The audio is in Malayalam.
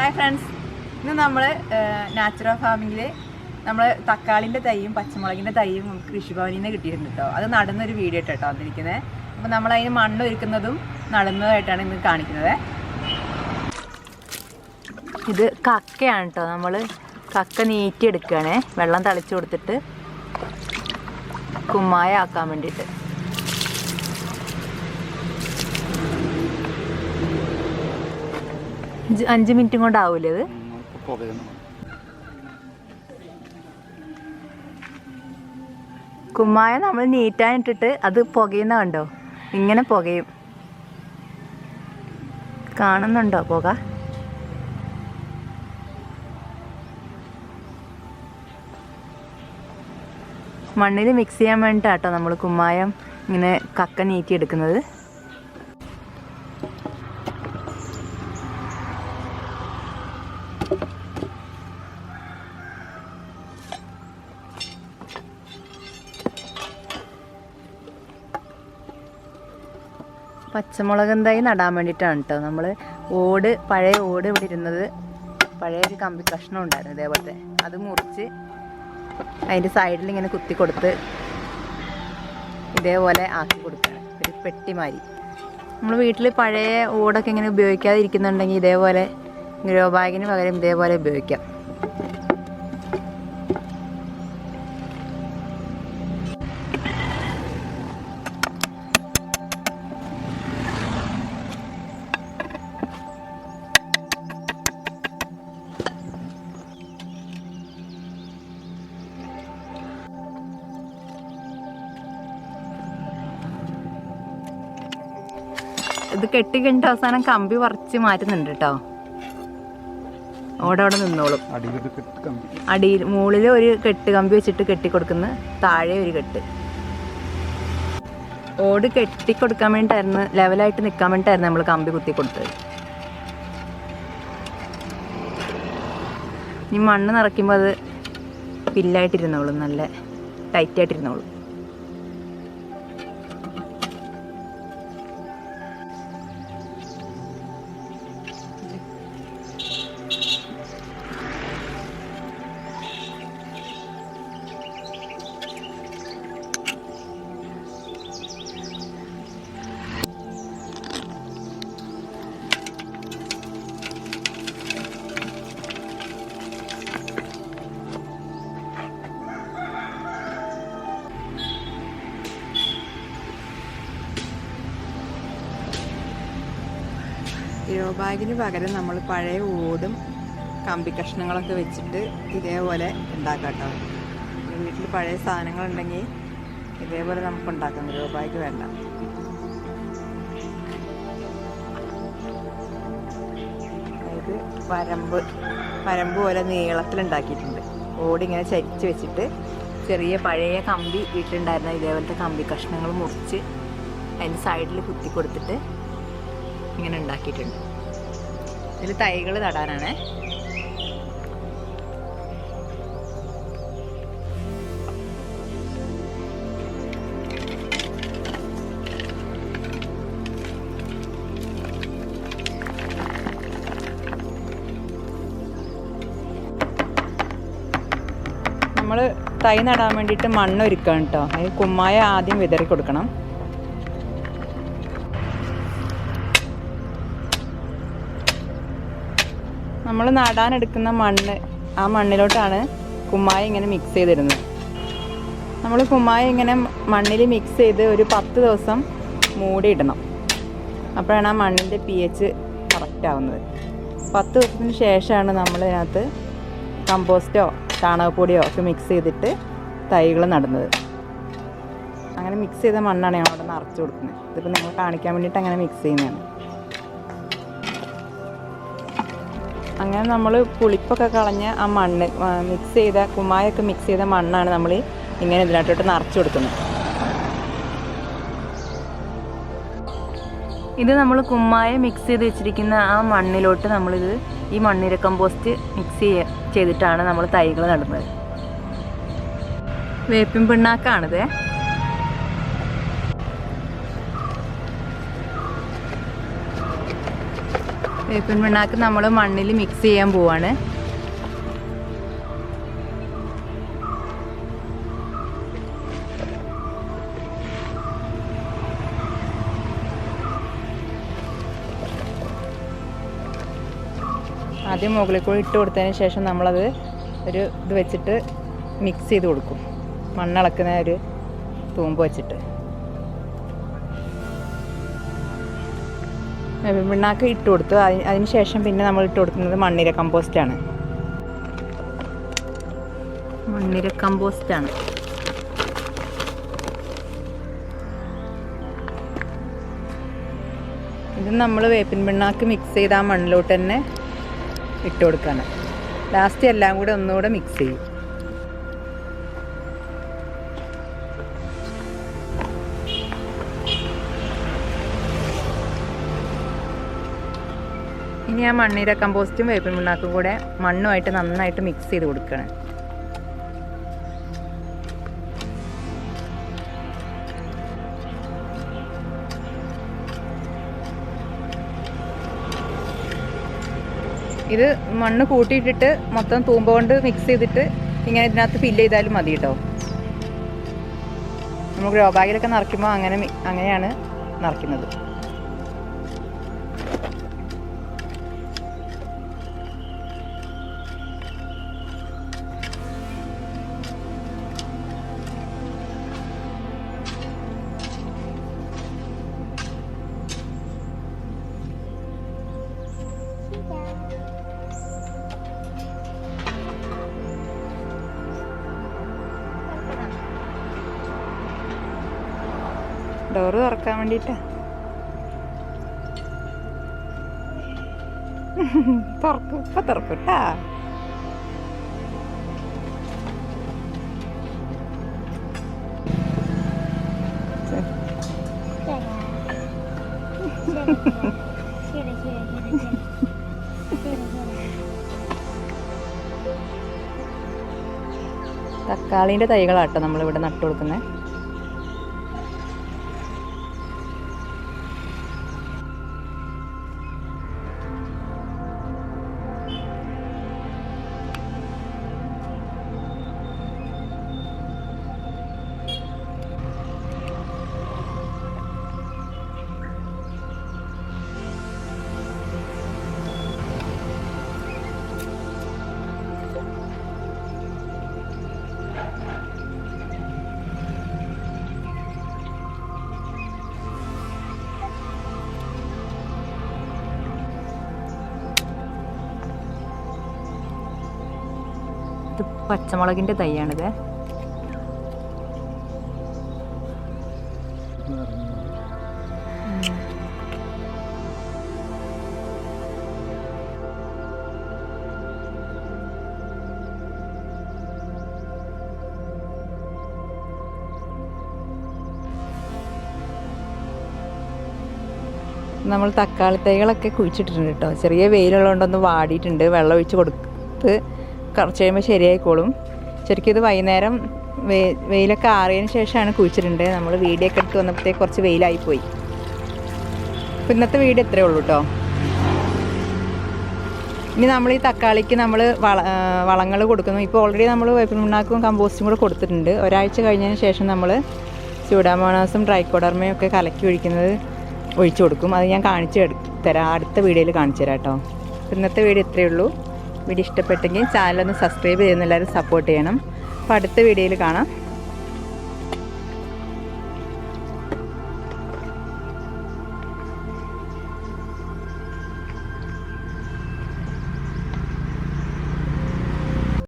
ഹായ് ഫ്രണ്ട്സ്, ഇന്ന് നമ്മൾ നാച്ചുറൽ ഫാമിങ്ങിൽ നമ്മൾ തക്കാളിൻ്റെ തൈയും പച്ചമുളകിൻ്റെ തൈയും നമുക്ക് കൃഷിഭവനിൽ നിന്ന് കിട്ടിയിട്ടുണ്ട് കേട്ടോ. അത് നടുന്നൊരു വീഡിയോ കേട്ടോ വന്നിരിക്കുന്നത്. അപ്പോൾ നമ്മളതിന് മണ്ണ് ഒരുക്കുന്നതും നടുന്നതായിട്ടാണ് ഇന്ന് കാണിക്കുന്നത്. ഇത് കക്കയാണ് കേട്ടോ. നമ്മൾ കക്ക നീറ്റിയെടുക്കുകയാണേ, വെള്ളം തളിച്ചു കൊടുത്തിട്ട് കുമ്മായ ആക്കാൻ വേണ്ടിയിട്ട്. അഞ്ച് മിനിറ്റും കൊണ്ടാവൂലേ ഇത്? കുമ്മായ നമ്മൾ നീറ്റാനിട്ടിട്ട് അത് പുകയുന്ന കണ്ടോ, ഇങ്ങനെ പുകയും. കാണുന്നുണ്ടോ പുക? മണ്ണിൽ മിക്സ് ചെയ്യാൻ വേണ്ടിയിട്ടാട്ടോ നമ്മൾ കുമ്മായം ഇങ്ങനെ കക്ക നീറ്റിയെടുക്കുന്നത്. പച്ചമുളക് തൈ നടാൻ വേണ്ടിയിട്ടാണ് കേട്ടോ. നമ്മൾ പഴയ ഓട് ഇവിടെ ഇരുന്നത്, പഴയൊരു കമ്പി കഷ്ണം ഉണ്ടായിരുന്നു ഇതേപോലത്തെ, അത് മുറിച്ച് അതിൻ്റെ സൈഡിൽ ഇങ്ങനെ കുത്തി കൊടുത്ത് ഇതേപോലെ ആക്കി കൊടുക്കുകയാണ്. ഒരു പെട്ടിമാരി. നമ്മൾ വീട്ടിൽ പഴയ ഓടൊക്കെ ഇങ്ങനെ ഉപയോഗിക്കാതിരിക്കുന്നുണ്ടെങ്കിൽ ഇതേപോലെ ഗ്രോ ബാഗിന് പകരം ഇതേപോലെ ഉപയോഗിക്കാം. ഇത് കെട്ടിക്കഴിഞ്ഞിട്ട് അവസാനം കമ്പി പറിച്ച് മാറ്റുന്നുണ്ട് കേട്ടോ. ഓടവിടെ നിന്നോളും. അടിയിൽ മുകളിൽ ഒരു കെട്ട് കമ്പി വെച്ചിട്ട് കെട്ടിക്കൊടുക്കുന്നു, താഴെ ഒരു കെട്ട്. ഓട് കെട്ടിക്കൊടുക്കാൻ വേണ്ടിയിട്ടായിരുന്നു, ലെവലായിട്ട് നിൽക്കാൻ വേണ്ടിയിട്ടായിരുന്നു നമ്മൾ കമ്പി കുത്തി കൊടുത്തത്. ഇനി മണ്ണ് നിറയ്ക്കുമ്പോൾ അത് പില്ലായിട്ടിരുന്നോളും, നല്ല ടൈറ്റായിട്ടിരുന്നോളും. ഗ്രോ ബാഗിന് പകരം നമ്മൾ പഴയ ഓടും കമ്പി കഷ്ണങ്ങളൊക്കെ വെച്ചിട്ട് ഇതേപോലെ ഉണ്ടാക്കാം കേട്ടോ. വീട്ടിൽ പഴയ സാധനങ്ങളുണ്ടെങ്കിൽ ഇതേപോലെ നമുക്ക് ഉണ്ടാക്കാം. ഗ്രോ ബാഗ് വേണ്ട. ഇത് വരമ്പ് പോലെ നീളത്തിലുണ്ടാക്കിയിട്ടുണ്ട്. ഓടിങ്ങനെ ചരിച്ച് വെച്ചിട്ട് ചെറിയ പഴയ കമ്പി വീട്ടിലുണ്ടായിരുന്ന ഇതേപോലത്തെ കമ്പി കഷ്ണങ്ങൾ മുറിച്ച് അതിൻ്റെ സൈഡിൽ കുത്തി കൊടുത്തിട്ട് ഇങ്ങനെ ഉണ്ടാക്കിയിട്ടുണ്ട്. ഇതിൽ തൈകൾ നടാനാണ്. നമ്മൾ തൈ നടാൻ വേണ്ടിയിട്ട് മണ്ണ് ഒരുക്കണം കേട്ടോ. അതിന് കുമ്മായ ആദ്യം വിതറി കൊടുക്കണം. നമ്മൾ നടാനെടുക്കുന്ന മണ്ണ്, ആ മണ്ണിലോട്ടാണ് കുമ്മായ ഇങ്ങനെ മിക്സ് ചെയ്തിടുന്നത്. നമ്മൾ കുമ്മായ ഇങ്ങനെ മണ്ണിൽ മിക്സ് ചെയ്ത് ഒരു 10 ദിവസം മൂടിയിടണം. അപ്പോഴാണ് ആ മണ്ണിൻ്റെ pH കറക്റ്റ് ആവുന്നത്. 10 ദിവസത്തിന് ശേഷമാണ് നമ്മൾ ഇതിനകത്ത് കമ്പോസ്റ്റോ ചാണകപ്പൊടിയോ ഒക്കെ മിക്സ് ചെയ്തിട്ട് തൈകൾ നടുന്നത്. അങ്ങനെ മിക്സ് ചെയ്ത മണ്ണാണ് ഞങ്ങൾ അവിടെ നിറച്ച് കൊടുക്കുന്നത്. ഇതിപ്പോൾ നിങ്ങൾ കാണിക്കാൻ വേണ്ടിയിട്ട് അങ്ങനെ മിക്സ് ചെയ്യുന്നതാണ്. അങ്ങനെ നമ്മൾ പുളിപ്പൊക്കെ കളഞ്ഞ ആ മണ്ണ് മിക്സ് ചെയ്ത കുമ്മായൊക്കെ മിക്സ് ചെയ്ത മണ്ണാണ് നമ്മൾ ഇങ്ങനെ ഇതിനകത്തോട്ട് നിറച്ച് കൊടുക്കുന്നത്. ഇത് നമ്മൾ കുമ്മായ മിക്സ് ചെയ്ത് വെച്ചിരിക്കുന്ന ആ മണ്ണിലോട്ട് നമ്മളിത് ഈ മണ്ണിര കമ്പോസ്റ്റ് മിക്സ് ചെയ്തിട്ടാണ് നമ്മൾ തൈകൾ നടുന്നത്. വേപ്പിൻ പിണ്ണാക്കാണിത്. വേപ്പിൻ പിണ്ണാക്ക് നമ്മൾ മണ്ണിൽ മിക്സ് ചെയ്യാൻ പോവാണ്. ആദ്യം മുകളിൽ കൂടി ഇട്ട് കൊടുത്തതിന് ശേഷം നമ്മളത് ഒരു ഇത് വെച്ചിട്ട് മിക്സ് ചെയ്ത് കൊടുക്കും. മണ്ണിളക്കുന്ന ഒരു തൂമ്പ് വെച്ചിട്ട് പിണ്ണാക്ക് ഇട്ട് കൊടുത്തു. അതിന് ശേഷം പിന്നെ നമ്മൾ ഇട്ട് കൊടുക്കുന്നത് മണ്ണിര കമ്പോസ്റ്റാണ്. ഇത് നമ്മൾ വേപ്പിൻ പിണ്ണാക്ക് മിക്സ് ചെയ്ത് ആ മണ്ണിലോട്ട് തന്നെ ഇട്ട് കൊടുക്കാണ്. ലാസ്റ്റ് എല്ലാം കൂടെ ഒന്നുകൂടെ മിക്സ് ചെയ്യും. ഇനി ആ മണ്ണിര കമ്പോസ്റ്റും വേപ്പിൻ പിണ്ണാക്കും കൂടെ മണ്ണുമായിട്ട് നന്നായിട്ട് മിക്സ് ചെയ്ത് കൊടുക്കണം. ഇത് മണ്ണ് കൂട്ടിയിട്ടിട്ട് മൊത്തം തൂമ്പ കൊണ്ട് മിക്സ് ചെയ്തിട്ട് ഇങ്ങനെ ഇതിനകത്ത് ഫില്ല് ചെയ്താലും മതി കേട്ടോ. നമ്മൾ ഗ്രോ ബാഗിലൊക്കെ നിറയ്ക്കുമ്പോൾ അങ്ങനെയാണ് നിറയ്ക്കുന്നത്. ഡോറ് തുറക്കാൻ വേണ്ടിയിട്ടാ. തുറക്കും, ഇപ്പൊ തുറക്കും കേട്ടാ. തക്കാളിൻ്റെ തൈകളാട്ടോ നമ്മളിവിടെ നട്ടു കൊടുക്കുന്നത്. ഇത് പച്ചമുളകിൻ്റെ തൈയാണിത്. നമ്മൾ തക്കാളി തൈകളൊക്കെ കുഴിച്ചിട്ടിട്ടുണ്ട് കേട്ടോ. ചെറിയ വെയിലുള്ളതുകൊണ്ടൊന്ന് വാടിയിട്ടുണ്ട്. വെള്ളം ഒഴിച്ച് കൊടുത്ത് കുറച്ച് കഴിയുമ്പോൾ ശരിയായിക്കോളും. ശരിക്കും ഇത് വൈകുന്നേരം വെയിലൊക്കെ ആറിയതിന് ശേഷമാണ് കുഴിച്ചിട്ടുണ്ട്. നമ്മൾ വീഡിയോ ഒക്കെ എടുത്ത് വന്നപ്പോഴത്തേക്ക് കുറച്ച് വെയിലായിപ്പോയി. അപ്പോൾ ഇന്നത്തെ വീഡിയോ ഇത്രയേ ഉള്ളൂ കേട്ടോ. ഇനി നമ്മൾ ഈ തക്കാളിക്ക് നമ്മൾ വളങ്ങൾ കൊടുക്കുന്നു. ഇപ്പോൾ ഓൾറെഡി നമ്മൾ വേപ്പിൻ പിണ്ണാക്കും കമ്പോസ്റ്റും കൂടെ കൊടുത്തിട്ടുണ്ട്. ഒരാഴ്ച കഴിഞ്ഞതിന് ശേഷം നമ്മൾ സ്യൂഡോമോണാസും ട്രൈക്കോഡർമയും ഒക്കെ കലക്കി ഒഴിച്ചു കൊടുക്കും. അത് ഞാൻ കാണിച്ചു തരാം, അടുത്ത വീഡിയോയിൽ കാണിച്ചു തരാം കേട്ടോ. ഇന്നത്തെ വീഡിയോ ഇത്രയേ ഉള്ളൂ. വീഡിയോ ഇഷ്ടപ്പെട്ടെങ്കിൽ ചാനലൊന്ന് സബ്സ്ക്രൈബ് ചെയ്യുന്ന എല്ലാവരും സപ്പോർട്ട് ചെയ്യണം. അപ്പോൾ അടുത്ത വീഡിയോയിൽ കാണാം.